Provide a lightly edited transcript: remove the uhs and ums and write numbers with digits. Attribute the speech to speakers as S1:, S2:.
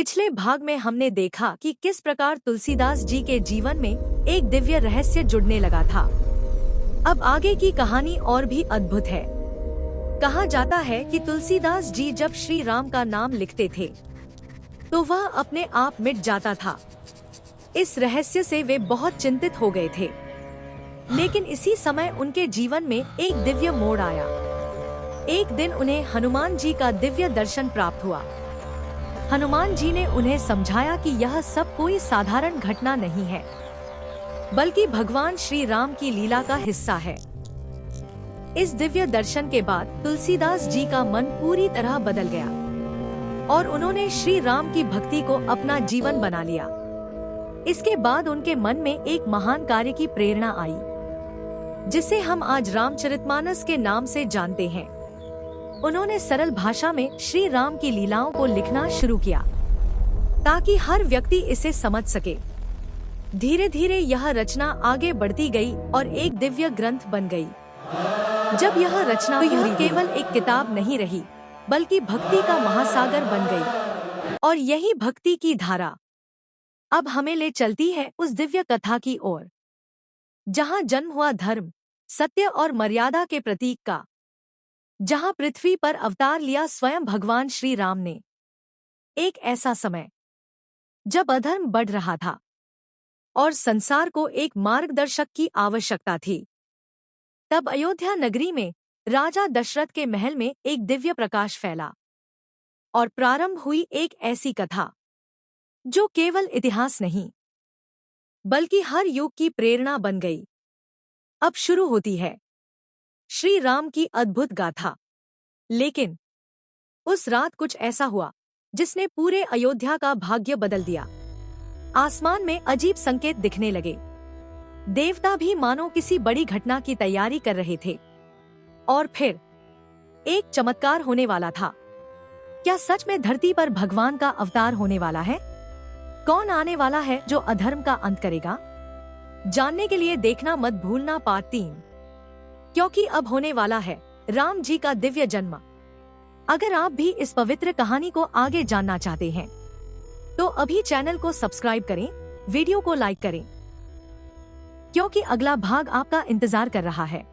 S1: पिछले भाग में हमने देखा कि किस प्रकार तुलसीदास जी के जीवन में एक दिव्य रहस्य जुड़ने लगा था। अब आगे की कहानी और भी अद्भुत है। कहा जाता है कि तुलसीदास जी जब श्री राम का नाम लिखते थे तो वह अपने आप मिट जाता था। इस रहस्य से वे बहुत चिंतित हो गए थे। लेकिन इसी समय उनके जीवन में एक दिव्य मोड़ आया। एक दिन उन्हें हनुमान जी का दिव्य दर्शन प्राप्त हुआ। हनुमान जी ने उन्हें समझाया कि यह सब कोई साधारण घटना नहीं है, बल्कि भगवान श्री राम की लीला का हिस्सा है। इस दिव्य दर्शन के बाद तुलसीदास जी का मन पूरी तरह बदल गया और उन्होंने श्री राम की भक्ति को अपना जीवन बना लिया। इसके बाद उनके मन में एक महान कार्य की प्रेरणा आई, जिसे हम आज रामचरितमानस के नाम से जानते हैं। उन्होंने सरल भाषा में श्री राम की लीलाओं को लिखना शुरू किया ताकि हर व्यक्ति इसे समझ सके। धीरे धीरे यह रचना आगे बढ़ती गई और एक दिव्य ग्रंथ बन गई। जब यह रचना यह केवल एक किताब नहीं रही, बल्कि भक्ति का महासागर बन गई। और यही भक्ति की धारा अब हमें ले चलती है उस दिव्य कथा की ओर, जहाँ जन्म हुआ धर्म, सत्य और मर्यादा के प्रतीक का, जहाँ पृथ्वी पर अवतार लिया स्वयं भगवान श्री राम ने। एक ऐसा समय जब अधर्म बढ़ रहा था और संसार को एक मार्गदर्शक की आवश्यकता थी, तब अयोध्या नगरी में राजा दशरथ के महल में एक दिव्य प्रकाश फैला और प्रारंभ हुई एक ऐसी कथा जो केवल इतिहास नहीं, बल्कि हर युग की प्रेरणा बन गई। अब शुरू होती है श्री राम की अद्भुत गाथा। लेकिन उस रात कुछ ऐसा हुआ जिसने पूरे अयोध्या का भाग्य बदल दिया। आसमान में अजीब संकेत दिखने लगे। देवता भी मानो किसी बड़ी घटना की तैयारी कर रहे थे। और फिर एक चमत्कार होने वाला था। क्या सच में धरती पर भगवान का अवतार होने वाला है? कौन आने वाला है जो अधर्म का अंत करेगा? जानने के लिए देखना मत भूलना पार्ट 3, क्योंकि अब होने वाला है राम जी का दिव्य जन्म। अगर आप भी इस पवित्र कहानी को आगे जानना चाहते हैं तो अभी चैनल को सब्सक्राइब करें, वीडियो को लाइक करें, क्योंकि अगला भाग आपका इंतजार कर रहा है।